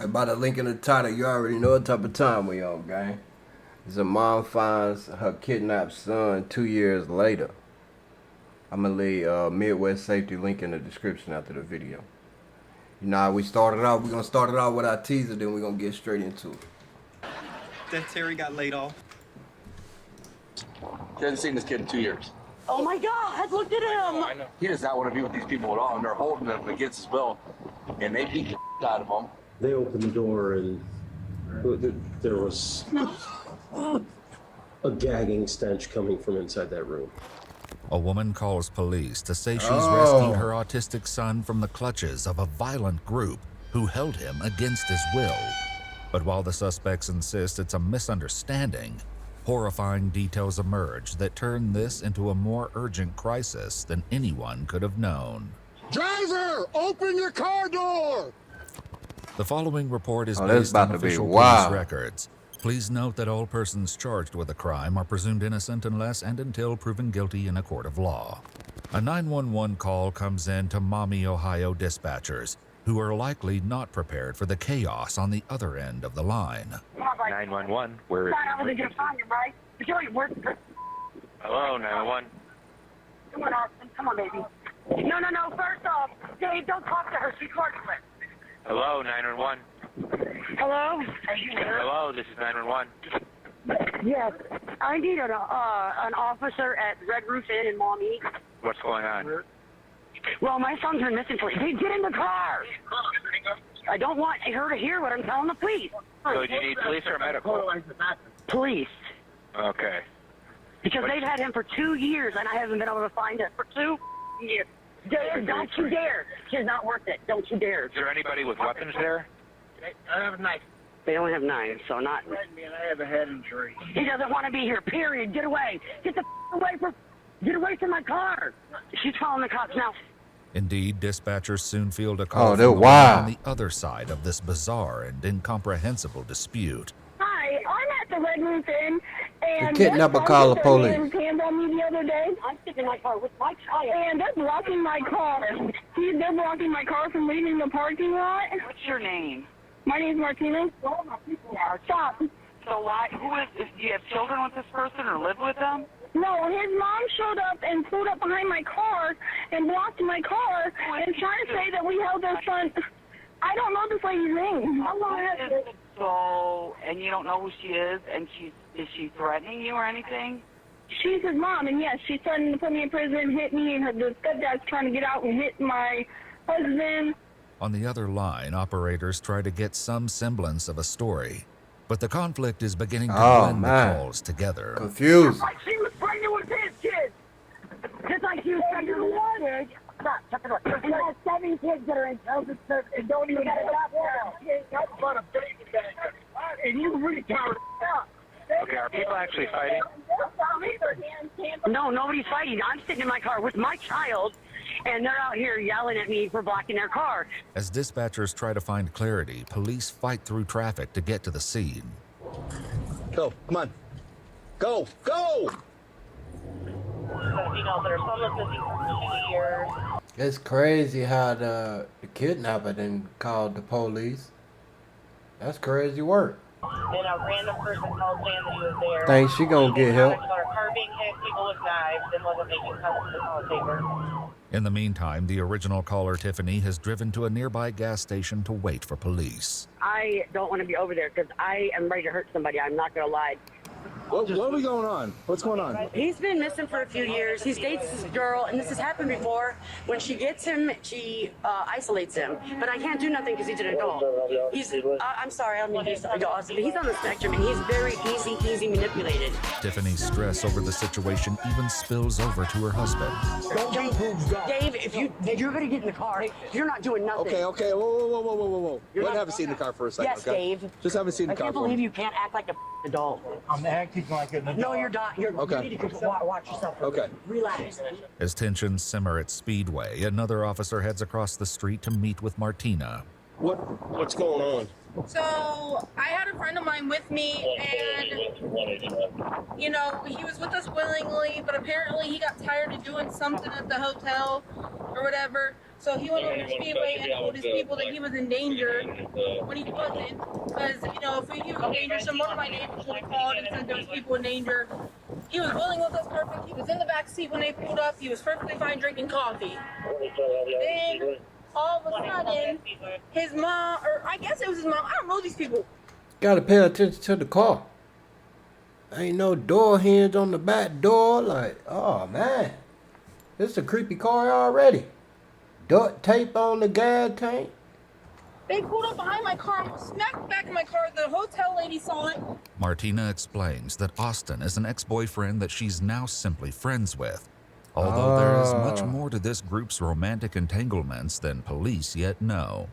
By the link in the title, you already know what type of time we on, gang. It's a mom finds her kidnapped son 2 years later. I'm gonna leave Midwest Safety link in the description after the video. You know how we started out? We're gonna start it out with our teaser, then we're gonna get straight into it. Then Terry got laid off. She hasn't seen this kid in 2 years. Oh my God, look at him. He does not want to be with these people at all, and they're holding him against his will. And they beat the out of him. They opened the door and there was a gagging stench coming from inside that room. A woman calls police to say she's rescued her autistic son from the clutches of a violent group who held him against his will. But while the suspects insist it's a misunderstanding, horrifying details emerge that turn this into a more urgent crisis than anyone could have known. Driver, open your car door! The following report is that's based about on to be official wild. police records. Please note that all persons charged with a crime are presumed innocent unless and until proven guilty in a court of law. A 911 call comes in to Maumee, Ohio dispatchers, who are likely not prepared for the chaos on the other end of the line. 911, where is I wasn't gonna find him, right? Hello, 911. Come on, Austin. Come on, baby. No. First off, Dave, don't talk to her. She's worthless. Hello, 911. Hello? Hello, this is 911. Yes. I need an officer at Red Roof Inn in Maumee. What's going on? Well, my son's been missing for Hey, get in the car! I don't want her to hear what I'm telling the police. So do you need police or medical? Police. Okay. Because they've had him for 2 years, and I haven't been able to find him for 2 years. Dave, don't you dare. She's not worth it. Don't you dare. Is there anybody with weapons there? I have a knife. They don't have knives, so not... Threatened me and I have a head injury. He doesn't want to be here, period. Get away. Get away from my car. She's calling the cops now. Indeed, dispatchers soon field a call they're from the wild. on the other side of this bizarre and incomprehensible dispute. Hi, I'm at the Red Roof Inn, and The kidnapper called the police. Hands on me the other day. I'm sitting in my car with my child. And they're blocking my car. They're blocking my car from leaving the parking lot. What's your name? My name's Martina. Stop. So why? Do you have children with this person or live with them? No, his mom showed up and pulled up behind my car and blocked my car and trying to say that we held their son. I don't know this lady's name. So, and you don't know who she is, and is she threatening you or anything? She's his mom, and yes, she's threatening to put me in prison, hit me, and the stepdad's trying to get out and hit my husband. On the other line, operators try to get some semblance of a story, but the conflict is beginning to blend the calls together. Confused. Like she was pregnant with his kids. Just like she was pregnant with one. Stop, shut the door. And I have 7 kids that are in childhood service and don't even get stop now. She ain't got but a baby back. And you really covered up. Okay, are people actually fighting? No, nobody's fighting. I'm sitting in my car with my child, and they're out here yelling at me for blocking their car. As dispatchers try to find clarity, police fight through traffic to get to the scene. Go, come on. Go, go! It's crazy how the kidnapper then called the police. That's crazy work. Then a random person called saying that he was there. Think she gonna get help. About a car being hit, people with knives, and wasn't making cuts to the toilet paper. In the meantime, the original caller, Tiffany, has driven to a nearby gas station to wait for police. I don't want to be over there because I am ready to hurt somebody. I'm not going to lie. What are we going on? What's going on? He's been missing for a few years. He dates this girl, and this has happened before. When she gets him, she isolates him. But I can't do nothing because he's an adult. I'm sorry, I don't mean to be awesome, but he's on the spectrum, and he's very easy manipulated. Tiffany's stress over the situation even spills over to her husband. Dave, if you're going to get in the car, you're not doing nothing. Okay. Whoa. Let have a seat in the car for a second, Yes, okay? Dave. Just have a seat in the car I can't for believe me. you can't act like an adult. I'm acting like an adult. No, you're not. Okay. You need to watch yourself. Okay. Relax. As tensions simmer at Speedway, another officer heads across the street to meet with Martina. What's going on? So I had a friend of mine with me, and you know, he was with us willingly, but apparently he got tired of doing something at the hotel or whatever. So he went over the speedway and told his people that he was in danger when he wasn't. Because, you know, if he was in danger, some one of my neighbors would have called and said there was people in danger. He was willing with us perfect. He was in the back seat when they pulled up. He was perfectly fine drinking coffee. Then, all of a sudden, his mom, or I guess it was his mom, I don't know these people. Gotta pay attention to the car. Ain't no door hinge on the back door. Like, oh man, this is a creepy car already. Duct tape on the gas tank. They pulled up behind my car and smacked back in my car. The hotel lady saw it. Martina explains that Austin is an ex-boyfriend that she's now simply friends with. Although there is much more to this group's romantic entanglements than police yet know.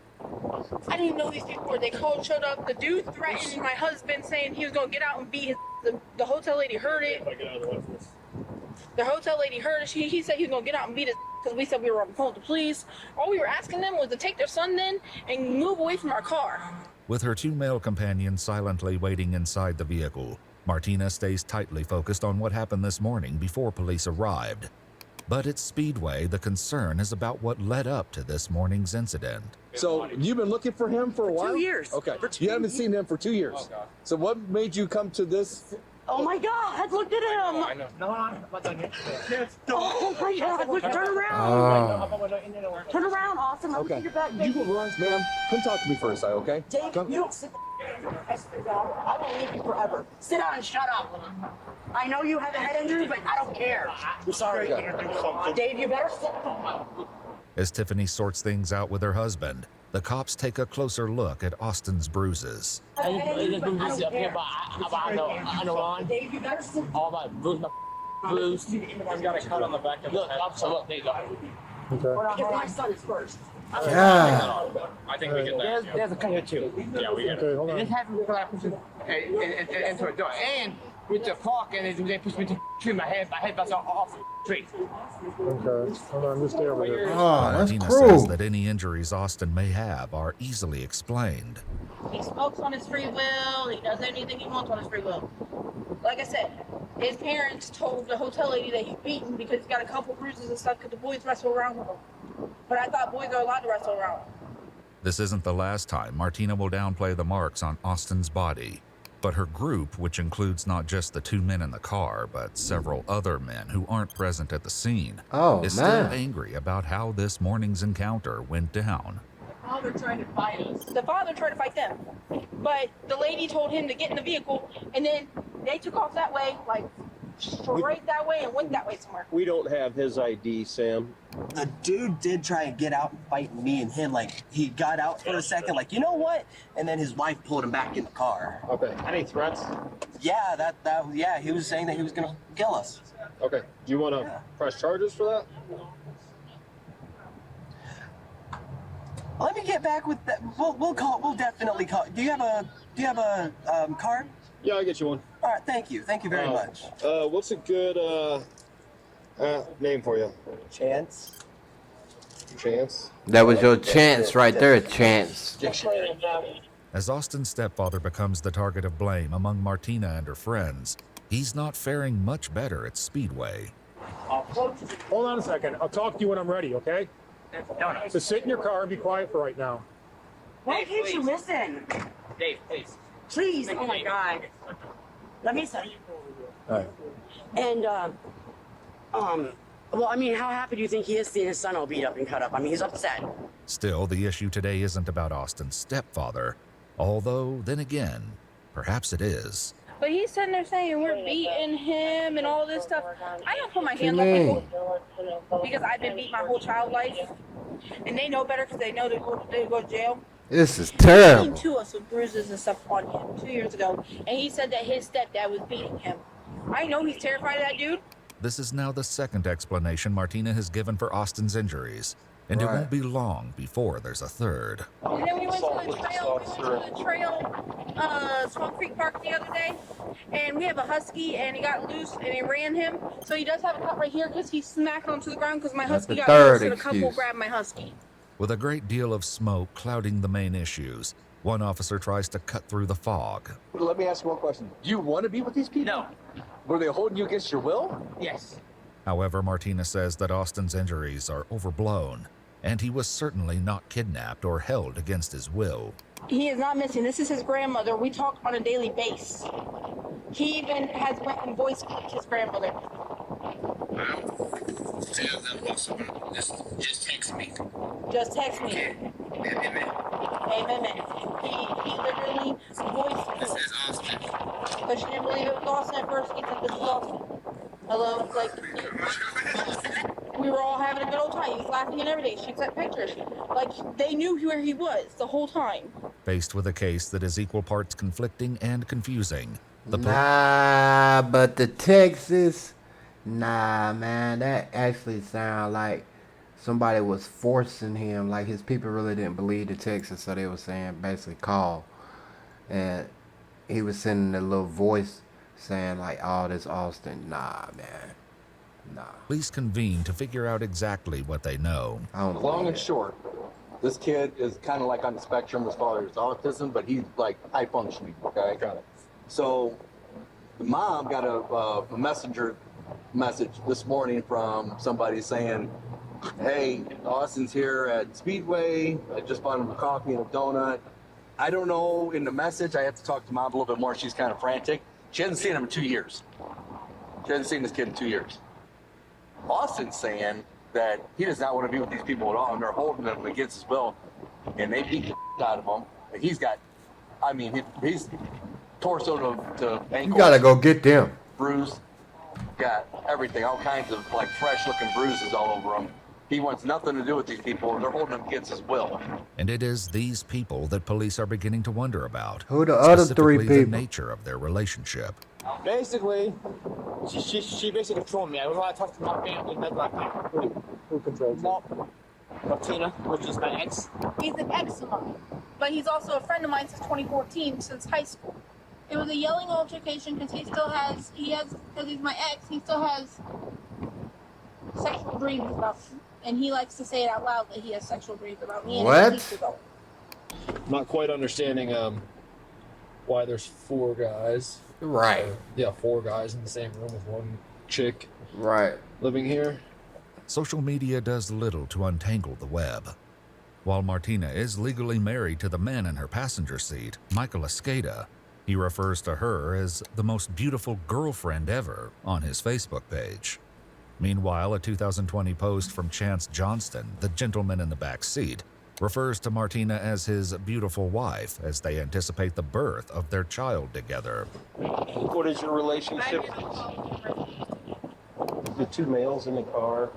I didn't even know these people were. They showed up. The dude threatened my husband, saying he was going to get out and beat his. The hotel lady heard it. The hotel lady heard it. He said he was going to get out and beat his because we said we were on the phone with the police. All we were asking them was to take their son then and move away from our car. With her two male companions silently waiting inside the vehicle, Martina stays tightly focused on what happened this morning before police arrived. But at Speedway, the concern is about what led up to this morning's incident. So you've been looking for him for a while? 2 years. Okay. You haven't seen him for 2 years. So what made you come to this? Oh my God! Look at him! I know. Oh my God! Look, turn around! Oh. Turn around, Austin. Let me Okay. see your back. You go, ma'am. Come talk to me for a second, okay? Dave, Come. you don't sit I won't leave you forever. Sit down and shut up. I know you have a head injury, but I don't care. I'm sorry. Dave, you better sit down. As Tiffany sorts things out with her husband, the cops take a closer look at Austin's bruises. Dave, you better sit Dave, you better sit down. bruised. I've got a cut on the back of his head. Look, there you go. Because my son is first. Yeah. I think we get that. There's a cut here too. Yeah, we get it. hold on. This happened because I pushed it into a door. And with the park, and they pushed me to tree. My head was off the tree. Okay. Hold on. Just stay over here. Oh, that's Martina cruel. says that any injuries Austin may have are easily explained. He smokes on his free will. He does anything he wants on his free will. Like I said, his parents told the hotel lady that he's beaten because he's got a couple bruises and stuff because the boys wrestle around with him. But I thought boys are allowed to wrestle around. This isn't the last time Martina will downplay the marks on Austin's body. But her group, which includes not just the two men in the car, but several other men who aren't present at the scene, is still angry about how this morning's encounter went down. The father tried to fight us. The father tried to fight them. But the lady told him to get in the vehicle, and then they took off that way, like straight that way, and went that way somewhere. We don't have his ID, Sam. The dude did try and get out and fight me and him. Like, he got out for a second, like, you know what? And then his wife pulled him back in the car. Okay. Any threats? Yeah, yeah, he was saying that he was gonna kill us. Okay. Do you want to press charges for that? Let me get back with that. We'll definitely call. Do you have a card? Yeah, I'll get you one. All right, thank you very much. What's a good name for you? Chance. Chance. That was your chance right there, Chance. As Austin's stepfather becomes the target of blame among Martina and her friends, he's not faring much better at Speedway. Hold on a second. I'll talk to you when I'm ready, okay? So sit in your car and be quiet for right now. Why can't you listen? Dave, please. Please, oh my God. Let me say. All right. And, well, I mean, how happy do you think he is seeing his son all beat up and cut up? I mean, he's upset. Still, the issue today isn't about Austin's stepfather, although, then again, perhaps it is. But he's sitting there saying we're beating him and all this stuff. I don't put my hands on people because I've been beat my whole child life, and they know better because they know they go to jail. This is He terrible. came to us with bruises and stuff on him 2 years ago, and he said that his stepdad was beating him. I know he's terrified of that dude. This is now the second explanation Martina has given for Austin's injuries, and it won't be long before there's a third. And then we went to the trail, Swamp Creek Park the other day, and we have a husky, and he got loose, and he ran him. So he does have a cut right here because he smacked onto the ground because my husky got loose, and a couple grabbed my husky. With a great deal of smoke clouding the main issues, one officer tries to cut through the fog. Let me ask you one question. Do you want to be with these people? No. Were they holding you against your will? Yes. However, Martina says that Austin's injuries are overblown, and he was certainly not kidnapped or held against his will. He is not missing. This is his grandmother. We talk on a daily basis. He even has went and voice clipped his grandmother. Just text me. Just text me. Amen. Amen. He literally voiced This is Austin. because she didn't believe it was Austin at first. He said, this is Austin. Hello? Like, we were all having a good old time. He was laughing and everything. She sent pictures. Like, they knew where he was the whole time. Faced with a case that is equal parts conflicting and confusing, Nah, but the Texas, nah, man, that actually sound like somebody was forcing him. Like his people really didn't believe the Texas, so they were saying basically call, and he was sending a little voice saying like, "Oh, this Austin, nah, man, nah." police convene to figure out exactly what they know. Long and short, this kid is kind of like on the spectrum as far as autism, but he's like high functioning. Okay. Got it. So the mom got a messenger message this morning from somebody saying, "Hey, Austin's here at Speedway. I just bought him a coffee and a donut." I don't know. In the message, I have to talk to mom a little bit more. She's kind of frantic. She hasn't seen him in 2 years. She hasn't seen this kid in 2 years. Austin's saying that he does not want to be with these people at all, and they're holding him against his will, and they beat the out of him. He's got, I mean, he's torso to ankle. You gotta go get them. Bruised, got everything, all kinds of like fresh-looking bruises all over him. He wants nothing to do with these people. They're holding him against his will. And it is these people that police are beginning to wonder about. Who the other three specifically the people? nature of their relationship. Basically, she basically controlled me. I was allowed to talk to my family. That's my family. Who controls you? Martina, which is my ex. He's an ex of mine, but he's also a friend of mine since 2014, since high school. It was a yelling altercation because because he's my ex, he still has sexual dreams about me. And he likes to say it out loud that he has sexual dreams about me. What? And it ago. Not quite understanding why there's 4 guys. Right. Yeah, 4 guys in the same room with one chick Right. living here. Social media does little to untangle the web. While Martina is legally married to the man in her passenger seat, Michael Escada, he refers to her as the most beautiful girlfriend ever on his Facebook page. Meanwhile, a 2020 post from Chance Johnston, the gentleman in the back seat, refers to Martina as his beautiful wife as they anticipate the birth of their child together. What is your relationship? The 2 males in the car,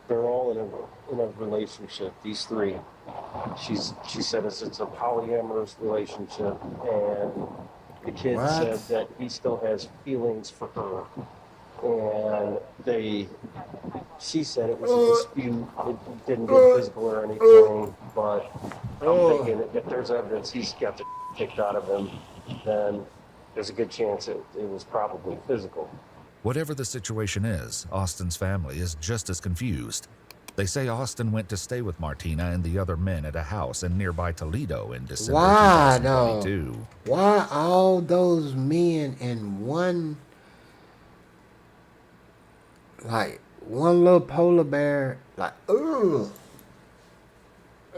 they're all in a relationship, these 3. She said it's a polyamorous relationship, and the kid What? said that he still has feelings for her. And she said it was a dispute. It didn't get physical or anything, but I'm thinking if there's evidence he's got the kicked out of him, then there's a good chance it was probably physical. Whatever the situation is, Austin's family is just as confused. They say Austin went to stay with Martina and the other men at a house in nearby Toledo in December Why though? 2022. Why all those men in one, like one little polar bear? Like, ugh.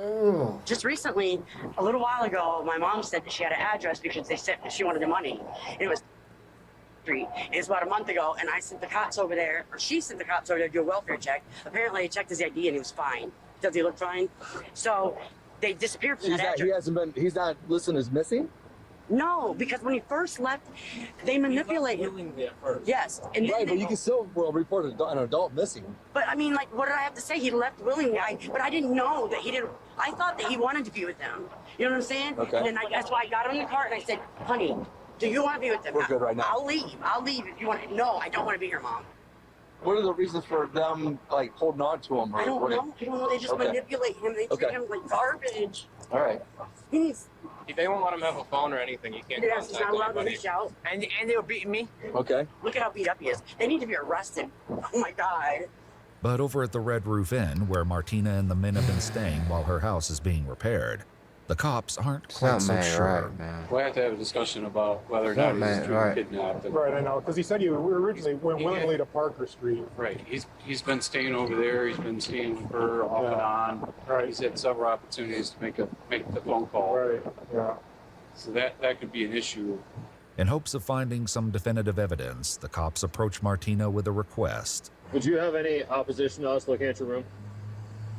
Ugh. Just recently, a little while ago, my mom said that she had an address because they said she wanted the money. And it was Street. It was about a month ago, and I sent the cops over there, or she sent the cops over there to do a welfare check. Apparently, they checked his ID and he was fine. Does he look fine? So they disappeared from that address. He's not listed as missing? No, because when he first left, they manipulate him. Yes. And Right, but you can still report an adult missing. But I mean, like, what did I have to say? He left willingly. But I didn't know that he didn't. I thought that he wanted to be with them. You know what I'm saying? Okay. And then that's why I got him in the car and I said, honey, do you want to be with them? We're good right now. I'll leave if you want to. No, I don't want to be here, Mom. What are the reasons for them like holding on to him? I don't know. They just manipulate him. They treat him like garbage. All right. They won't let him have a phone or anything. You can't Yes, he's not allowed to anybody. reach out. And they were beating me. Okay. Look at how beat up he is. They need to be arrested. Oh my God. But over at the Red Roof Inn, where Martina and the men have been staying while her house is being repaired, The cops aren't quite Something so ain't sure. right, man. We'll have to have a discussion about whether or not Something he's ain't truly right. kidnapped. Right, I know, because he said you originally went willingly to Parker Street. Right. He's been staying over there. He's been staying with her off and on. Right. He's had several opportunities to make the phone call. Right, yeah. So that could be an issue. In hopes of finding some definitive evidence, the cops approach Martino with a request. Would you have any opposition to us looking at your room?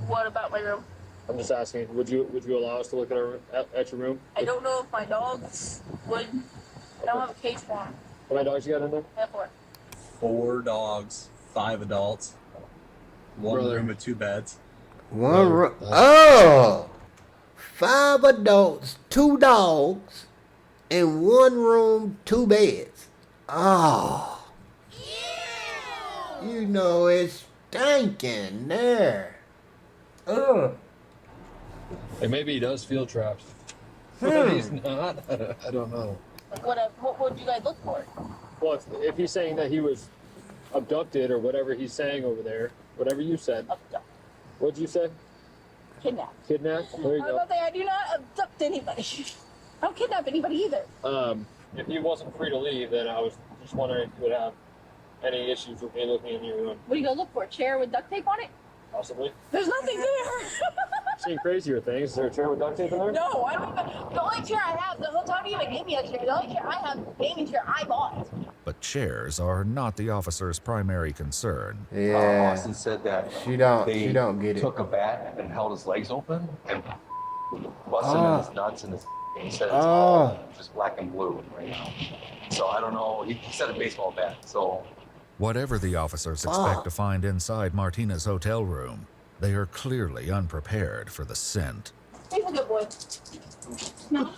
What about my room? I'm just asking. Would you allow us to look at your room? I don't know if my dogs would. I don't have a cage for them. How many dogs you got in there? I have one. 4 dogs, 5 adults, 1 room with 2 beds. One room. Oh, 5 adults, 2 dogs, and 1 room, 2 beds. Oh, you know it's stinking there. Ugh. Like maybe he does feel trapped. But he's not. I don't know. Like what would you guys look for? Well, if he's saying that he was abducted or whatever he's saying over there, whatever you said. What'd you say? Kidnapped. Kidnapped? There you I'm go. about to say I do not abduct anybody. I don't kidnap anybody either. If he wasn't free to leave, then I was just wondering if you would have any issues with me looking in your room. What do you go look for? A chair with duct tape on it? Possibly. There's nothing there. Seen crazier things. Is there a chair with duct tape in there? No, I don't even. The only chair I have, the whole time you even gave me a chair, the only chair I have, gaming chair I bought. But chairs are not the officer's primary concern. Yeah. Austin said that She don't get it. took a bat and held his legs open and busted in his nuts and he said it's all just black and blue right now. So I don't know. He said a baseball bat. So Whatever the officers expect to find inside Martina's hotel room, they are clearly unprepared for the scent. He's a good boy. No.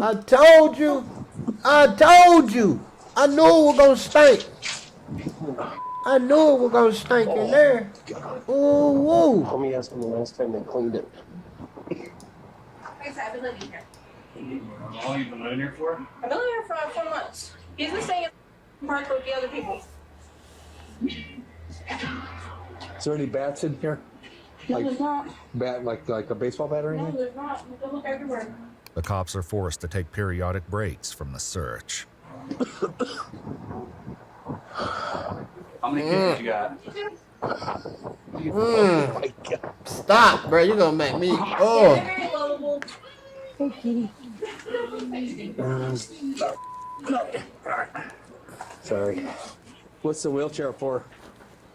I told you. I knew it was gonna stink. I knew it was gonna stink in there. Ooh, woo. Let me ask him the last time they cleaned it. Like I said, I've been living here. How long you been living here for? I've been living here for 4 months. He's been staying in park with the other people. is there any bats in here? No, there's not. Bat like a baseball bat or No, anything? there's not. You can look everywhere. The cops are forced to take periodic breaks from the search. How many kids you got? Oh my God. Stop, bro. You're gonna make me. They're Oh. very lovable. Hey, kitty. Sorry. What's the wheelchair for?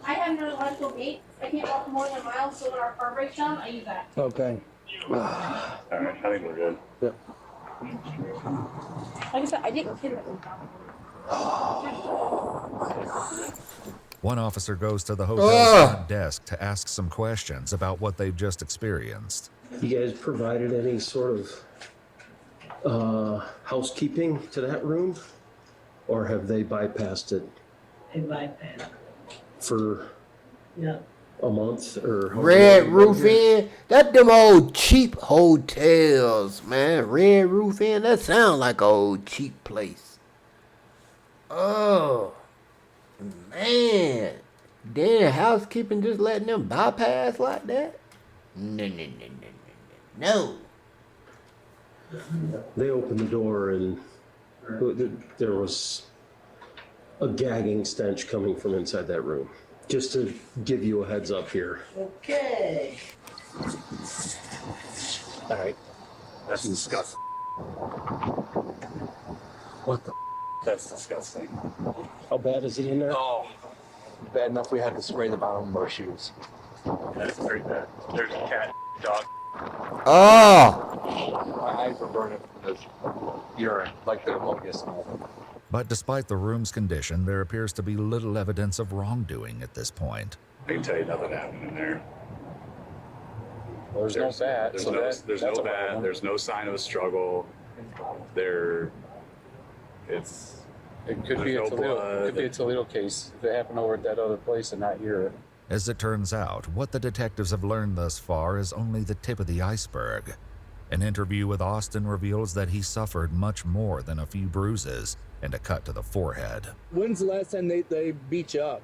I have no electrical gait. I can't walk more than a mile, so when our car breaks down, I use that. Okay. All right, I think we're good. Yep. Like I said, I didn't kidnap him. One officer goes to the hotel's front desk to ask some questions about what they've just experienced. You guys provided any sort of housekeeping to that room? Or have they bypassed it They bypass. for Yeah. a month or however Red long Roof you've been here? Inn. That them old cheap hotels, man. Red Roof Inn. That sound like a old cheap place. Oh, man. Then housekeeping just letting them bypass like that? No. They opened the door and there was a gagging stench coming from inside that room. Just to give you a heads up here. Okay. All right. That's disgusting. What the? That's disgusting. How bad is it in there? Oh, bad enough we had to spray the bottom of our shoes. That's very bad. There's a cat, dog. Oh. My eyes were burning from this urine, like the ammonia smell. But despite the room's condition, there appears to be little evidence of wrongdoing at this point. I can tell you nothing happened in there. There's no bat. There's so no, that's there's a no bat. problem. There's no sign of a struggle. It's. It could There's be a no Toledo. blood. Could be a Toledo case if it happened over at that other place and not here. As it turns out, what the detectives have learned thus far is only the tip of the iceberg. An interview with Austin reveals that he suffered much more than a few bruises and a cut to the forehead. When's the last time they beat you up?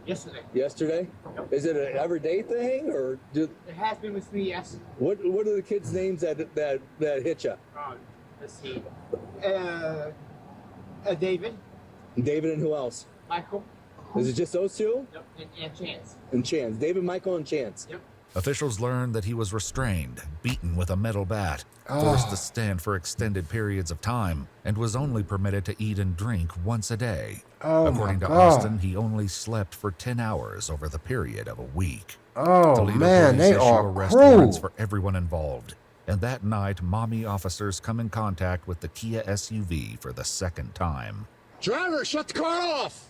Yesterday. Yesterday? Yep. Is it an everyday thing, or It has been with me, yes. what are the kids' names that hit you? Let's see. David, David and who else? Michael, Is it just those two? yep, and Chance. And Chance. David, Michael, and Chance. Yep. Officials learned that he was restrained, beaten with a metal bat, forced to stand for extended periods of time, and was only permitted to eat and drink once a day. According to Austin, he only slept for 10 hours over the period of a week. Toledo man, police they issue are arrest warrants cruel. for everyone involved. And that night, Mommy officers come in contact with the Kia SUV for the second time. Driver, shut the car off!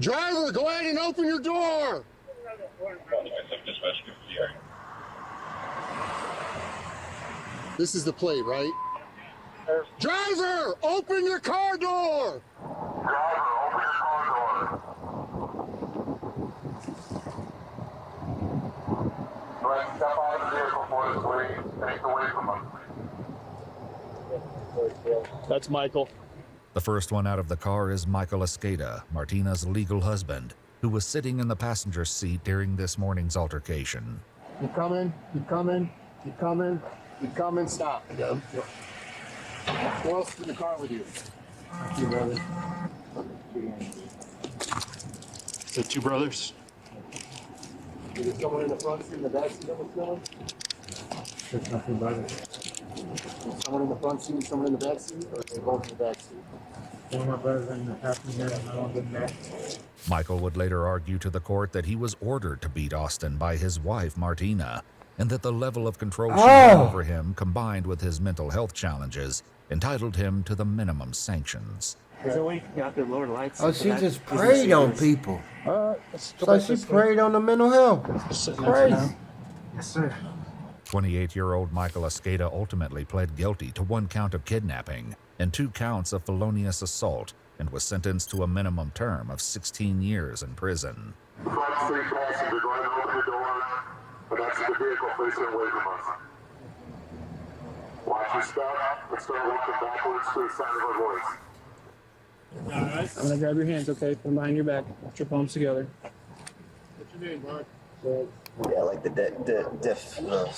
Driver, go ahead and open your door! This is the plate, right? Driver, open your car door! That's Michael. The first one out of the car is Michael Escada, Martina's legal husband, who was sitting in the passenger seat during this morning's altercation. You coming? You coming? You coming? You coming? Stop. Yep. Who else is in the car with you? Two brothers. The two brothers. Is there someone in the front seat and the back seat that was filming? There's nothing about it. Is someone in the front seat, someone in the back seat, or are they both in the back seat? One of my brothers in the passenger and I don't get back. Michael would later argue to the court that he was ordered to beat Austin by his wife, Martina, and that the level of control she had over him, combined with his mental health challenges, entitled him to the minimum sanctions. Is there a way you can get out there, lower the lights? Oh, she just preyed on people. It's like she preyed on the mental health. Crazy. Yes, sir. 28-year-old Michael Escada ultimately pled guilty to 1 count of kidnapping and 2 counts of felonious assault and was sentenced to a minimum term of 16 years in prison. Front seat passenger, go ahead and open the door, but exit the vehicle facing away from us. Watch your step and start walking backwards to the sound of our voice. Alright. I'm gonna grab your hands, okay? Put them behind your back. Put your palms together. What's your name, Mark? Yeah, like the dictionary.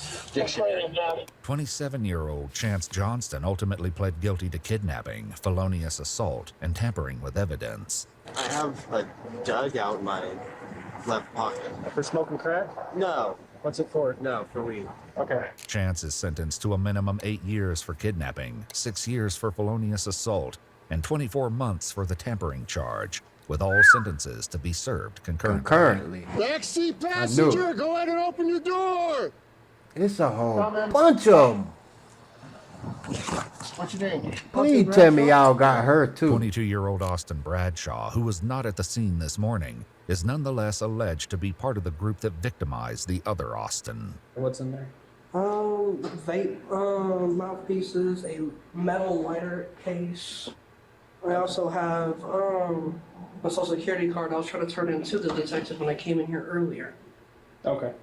27-year-old Chance Johnston ultimately pled guilty to kidnapping, felonious assault, and tampering with evidence. I have a jug out in my left pocket. For smoking crack? No. What's it for? No, for weed. Okay. Chance is sentenced to a minimum 8 years for kidnapping, 6 years for felonious assault, and 24 months for the tampering charge, with all sentences to be served concurrently. Backseat passenger, go ahead and open your door! It's a whole bunch of them. What's your name? Please tell me y'all got her too. 22-year-old Austin Bradshaw, who was not at the scene this morning, is nonetheless alleged to be part of the group that victimized the other Austin. What's in there? Vape mouthpieces, a metal lighter case. I also have a social security card I was trying to turn into the detective when I came in here earlier. Okay.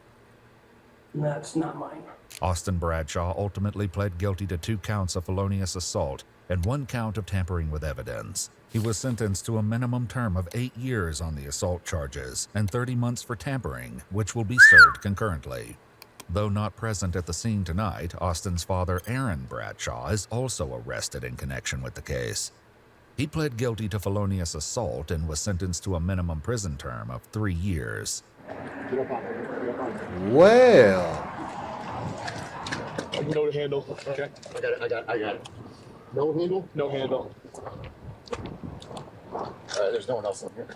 And that's not mine. Austin Bradshaw ultimately pled guilty to 2 counts of felonious assault and 1 count of tampering with evidence. He was sentenced to a minimum term of 8 years on the assault charges and 30 months for tampering, which will be served concurrently. Though not present at the scene tonight, Austin's father, Aaron Bradshaw, is also arrested in connection with the case. He pled guilty to felonious assault and was sentenced to a minimum prison term of 3 years. Well. You know the handle. Okay. I got it. No handle? No handle. There's no one else in here.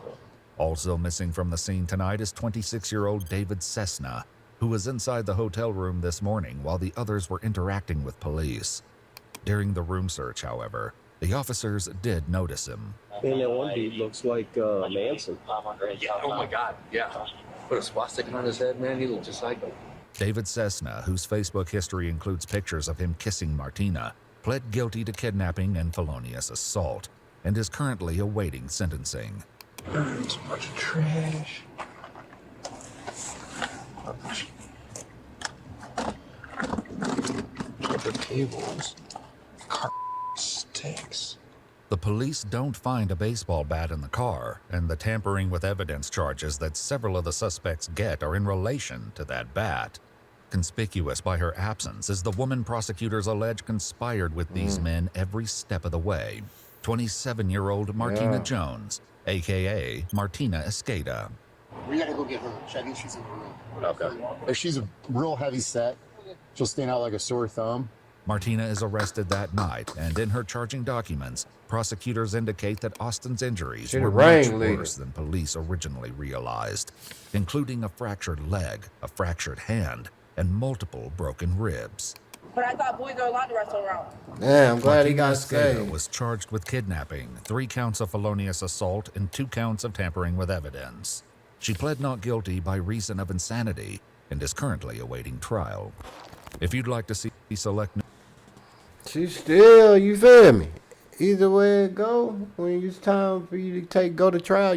Also missing from the scene tonight is 26-year-old David Cessna, who was inside the hotel room this morning while the others were interacting with police. During the room search, however, the officers did notice him. And that one dude looks like Manson. Oh my God, yeah. Put a swastika on his head, man. He looked just like him. David Cessna, whose Facebook history includes pictures of him kissing Martina, pled guilty to kidnapping and felonious assault and is currently awaiting sentencing. There's a bunch of trash. Paper tables. Car stinks. The police don't find a baseball bat in the car, and the tampering with evidence charges that several of the suspects get are in relation to that bat. Conspicuous by her absence is the woman prosecutors allege conspired with these men every step of the way. 27-year-old Martina Jones, a.k.a. Martina Escada. We gotta go get her. I think she's in the room. Okay. If she's a real heavy set, she'll stand out like a sore thumb. Martina is arrested that night, and in her charging documents, prosecutors indicate that Austin's injuries were much worse than police originally realized, including a fractured leg, a fractured hand, and multiple broken ribs. But I thought boys are allowed to wrestle around. Yeah, I'm glad he Martina got Escada saved. was charged with kidnapping, 3 counts of felonious assault, and 2 counts of tampering with evidence. She pled not guilty by reason of insanity and is currently awaiting trial. If you'd like to see select... She's still, you feel me? Either way it go, when it's time for you to go to trial,